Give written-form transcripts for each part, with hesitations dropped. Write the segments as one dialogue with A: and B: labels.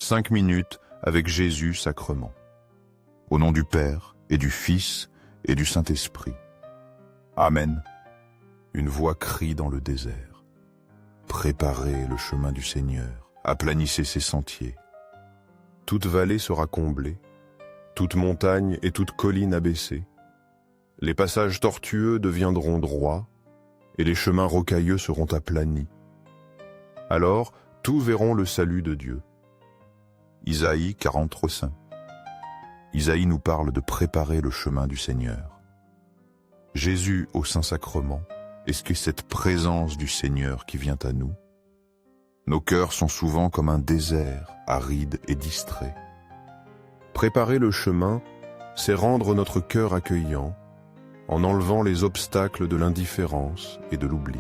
A: 5 minutes avec Jésus sacrement. Au nom du Père, et du Fils, et du Saint-Esprit. Amen. Une voix crie dans le désert. Préparez le chemin du Seigneur, aplanissez ses sentiers. Toute vallée sera comblée, toute montagne et toute colline abaissée. Les passages tortueux deviendront droits, et les chemins rocailleux seront aplanis. Alors, tous verront le salut de Dieu. Isaïe 43:5. Isaïe nous parle de préparer le chemin du Seigneur. Jésus au Saint-Sacrement, est-ce que cette présence du Seigneur qui vient à nous? Nos cœurs sont souvent comme un désert, aride et distrait. Préparer le chemin, c'est rendre notre cœur accueillant, en enlevant les obstacles de l'indifférence et de l'oubli.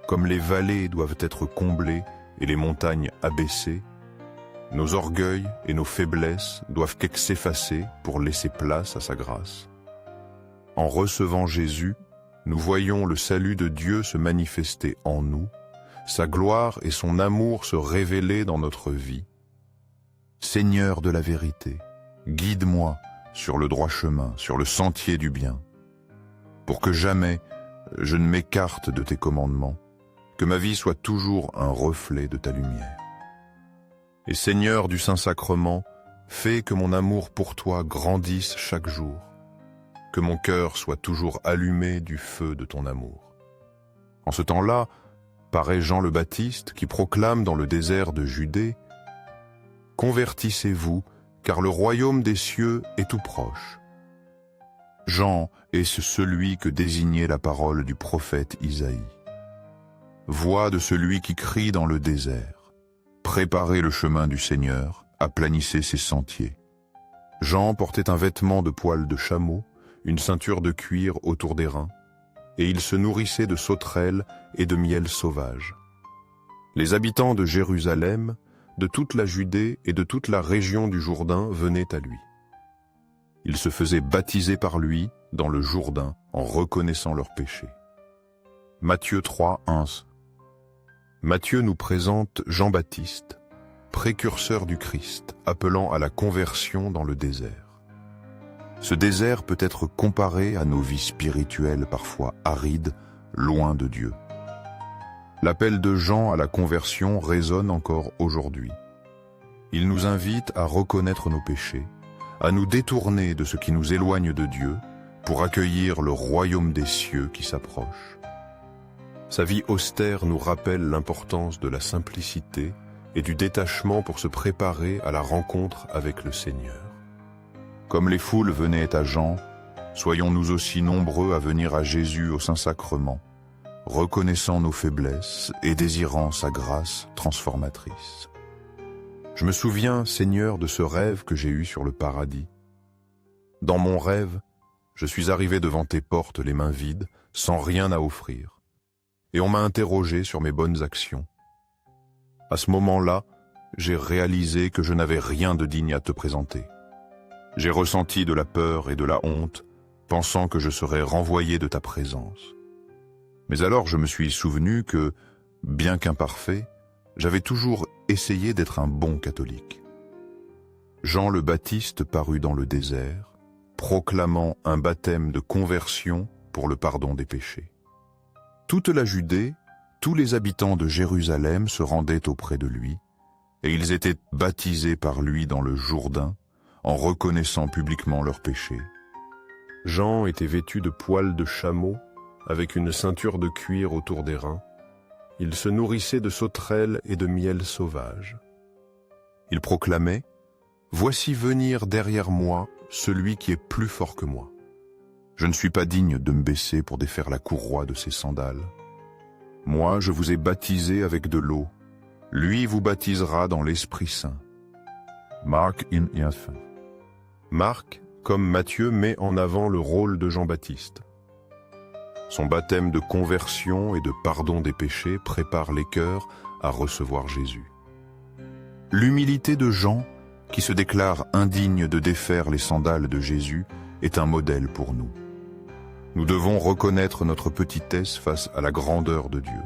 A: Comme les vallées doivent être comblées et les montagnes abaissées, nos orgueils et nos faiblesses doivent s'effacer pour laisser place à sa grâce. En recevant Jésus, nous voyons le salut de Dieu se manifester en nous, sa gloire et son amour se révéler dans notre vie. Seigneur de la vérité, guide-moi sur le droit chemin, sur le sentier du bien, pour que jamais je ne m'écarte de tes commandements, que ma vie soit toujours un reflet de ta lumière. Et Seigneur du Saint-Sacrement, fais que mon amour pour toi grandisse chaque jour, que mon cœur soit toujours allumé du feu de ton amour. En ce temps-là, paraît Jean le Baptiste qui proclame dans le désert de Judée « Convertissez-vous, car le royaume des cieux est tout proche. » Jean est celui que désignait la parole du prophète Isaïe. Voix de celui qui crie dans le désert. Préparez le chemin du Seigneur, aplanissez ses sentiers. Jean portait un vêtement de poil de chameau, une ceinture de cuir autour des reins, et il se nourrissait de sauterelles et de miel sauvage. Les habitants de Jérusalem, de toute la Judée et de toute la région du Jourdain venaient à lui. Ils se faisaient baptiser par lui dans le Jourdain en reconnaissant leurs péchés. Matthieu 3:1. Matthieu nous présente Jean-Baptiste, précurseur du Christ, appelant à la conversion dans le désert. Ce désert peut être comparé à nos vies spirituelles parfois arides, loin de Dieu. L'appel de Jean à la conversion résonne encore aujourd'hui. Il nous invite à reconnaître nos péchés, à nous détourner de ce qui nous éloigne de Dieu pour accueillir le royaume des cieux qui s'approche. Sa vie austère nous rappelle l'importance de la simplicité et du détachement pour se préparer à la rencontre avec le Seigneur. Comme les foules venaient à Jean, soyons nous aussi nombreux à venir à Jésus au Saint-Sacrement, reconnaissant nos faiblesses et désirant sa grâce transformatrice. Je me souviens, Seigneur, de ce rêve que j'ai eu sur le paradis. Dans mon rêve, je suis arrivé devant tes portes les mains vides, sans rien à offrir. Et on m'a interrogé sur mes bonnes actions. À ce moment-là, j'ai réalisé que je n'avais rien de digne à te présenter. J'ai ressenti de la peur et de la honte, pensant que je serais renvoyé de ta présence. Mais alors je me suis souvenu que, bien qu'imparfait, j'avais toujours essayé d'être un bon catholique. Jean le Baptiste parut dans le désert, proclamant un baptême de conversion pour le pardon des péchés. Toute la Judée, tous les habitants de Jérusalem se rendaient auprès de lui, et ils étaient baptisés par lui dans le Jourdain, en reconnaissant publiquement leurs péchés. Jean était vêtu de poils de chameau, avec une ceinture de cuir autour des reins. Il se nourrissait de sauterelles et de miel sauvage. Il proclamait « Voici venir derrière moi celui qui est plus fort que moi. Je ne suis pas digne de me baisser pour défaire la courroie de ses sandales. Moi, je vous ai baptisé avec de l'eau. Lui vous baptisera dans l'Esprit Saint. » Marc 1:5. Marc, comme Matthieu, met en avant le rôle de Jean-Baptiste. Son baptême de conversion et de pardon des péchés prépare les cœurs à recevoir Jésus. L'humilité de Jean, qui se déclare indigne de défaire les sandales de Jésus, est un modèle pour nous. Nous devons reconnaître notre petitesse face à la grandeur de Dieu.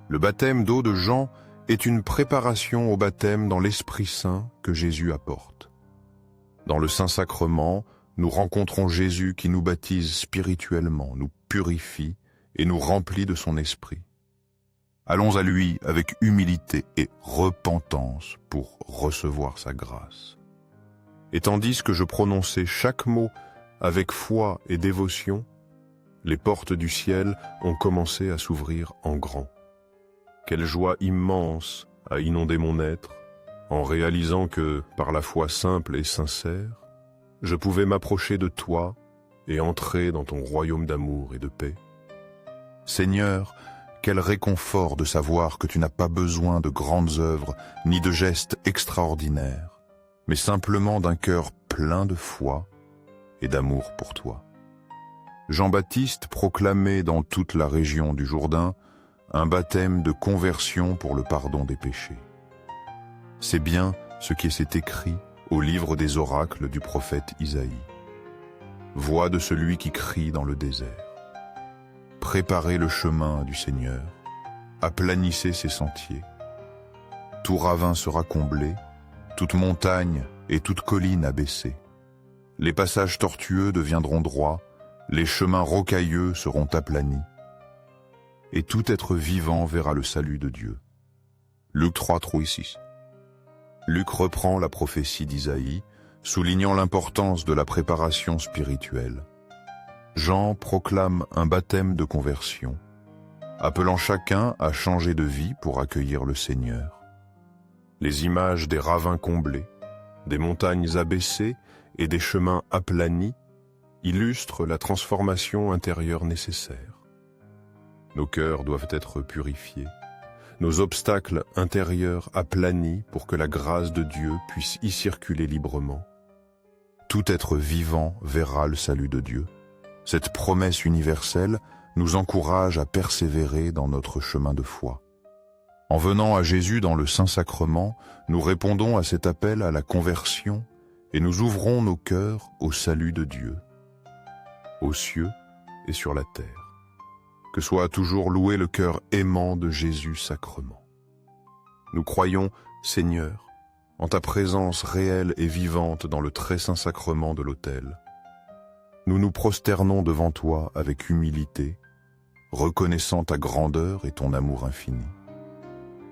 A: Le baptême d'eau de Jean est une préparation au baptême dans l'Esprit Saint que Jésus apporte. Dans le Saint-Sacrement, nous rencontrons Jésus qui nous baptise spirituellement, nous purifie et nous remplit de son esprit. Allons à lui avec humilité et repentance pour recevoir sa grâce. Et tandis que je prononçais chaque mot avec foi et dévotion, les portes du ciel ont commencé à s'ouvrir en grand. Quelle joie immense a inondé mon être en réalisant que, par la foi simple et sincère, je pouvais m'approcher de toi et entrer dans ton royaume d'amour et de paix. Seigneur, quel réconfort de savoir que tu n'as pas besoin de grandes œuvres ni de gestes extraordinaires, mais simplement d'un cœur plein de foi et d'amour pour toi. Jean-Baptiste proclamait dans toute la région du Jourdain un baptême de conversion pour le pardon des péchés. C'est bien ce qui s'est écrit au livre des oracles du prophète Isaïe. Voix de celui qui crie dans le désert. Préparez le chemin du Seigneur, aplanissez ses sentiers. Tout ravin sera comblé, toute montagne et toute colline abaissée. Les passages tortueux deviendront droits, les chemins rocailleux seront aplanis. Et tout être vivant verra le salut de Dieu. Luc 3, 6. Luc reprend la prophétie d'Isaïe, soulignant l'importance de la préparation spirituelle. Jean proclame un baptême de conversion, appelant chacun à changer de vie pour accueillir le Seigneur. Les images des ravins comblés, des montagnes abaissées et des chemins aplanis illustrent la transformation intérieure nécessaire. Nos cœurs doivent être purifiés, nos obstacles intérieurs aplanis pour que la grâce de Dieu puisse y circuler librement. Tout être vivant verra le salut de Dieu. Cette promesse universelle nous encourage à persévérer dans notre chemin de foi. En venant à Jésus dans le Saint-Sacrement, nous répondons à cet appel à la conversion et nous ouvrons nos cœurs au salut de Dieu, aux cieux et sur la terre. Que soit toujours loué le cœur aimant de Jésus sacrement. Nous croyons, Seigneur, en ta présence réelle et vivante dans le très saint sacrement de l'autel. Nous nous prosternons devant toi avec humilité, reconnaissant ta grandeur et ton amour infini.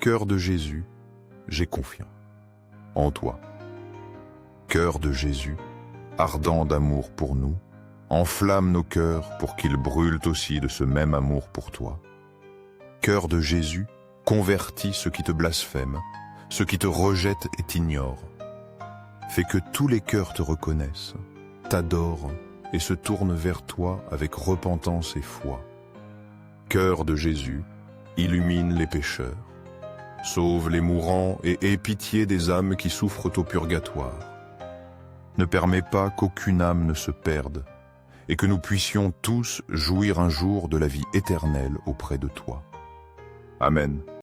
A: Cœur de Jésus, j'ai confiance en toi. Cœur de Jésus, ardent d'amour pour nous, enflamme nos cœurs pour qu'ils brûlent aussi de ce même amour pour toi. Cœur de Jésus, convertis ceux qui te blasphèment, ceux qui te rejettent et t'ignorent. Fais que tous les cœurs te reconnaissent, t'adorent et se tournent vers toi avec repentance et foi. Cœur de Jésus, illumine les pécheurs, sauve les mourants et aie pitié des âmes qui souffrent au purgatoire. Ne permets pas qu'aucune âme ne se perde, et que nous puissions tous jouir un jour de la vie éternelle auprès de toi. Amen.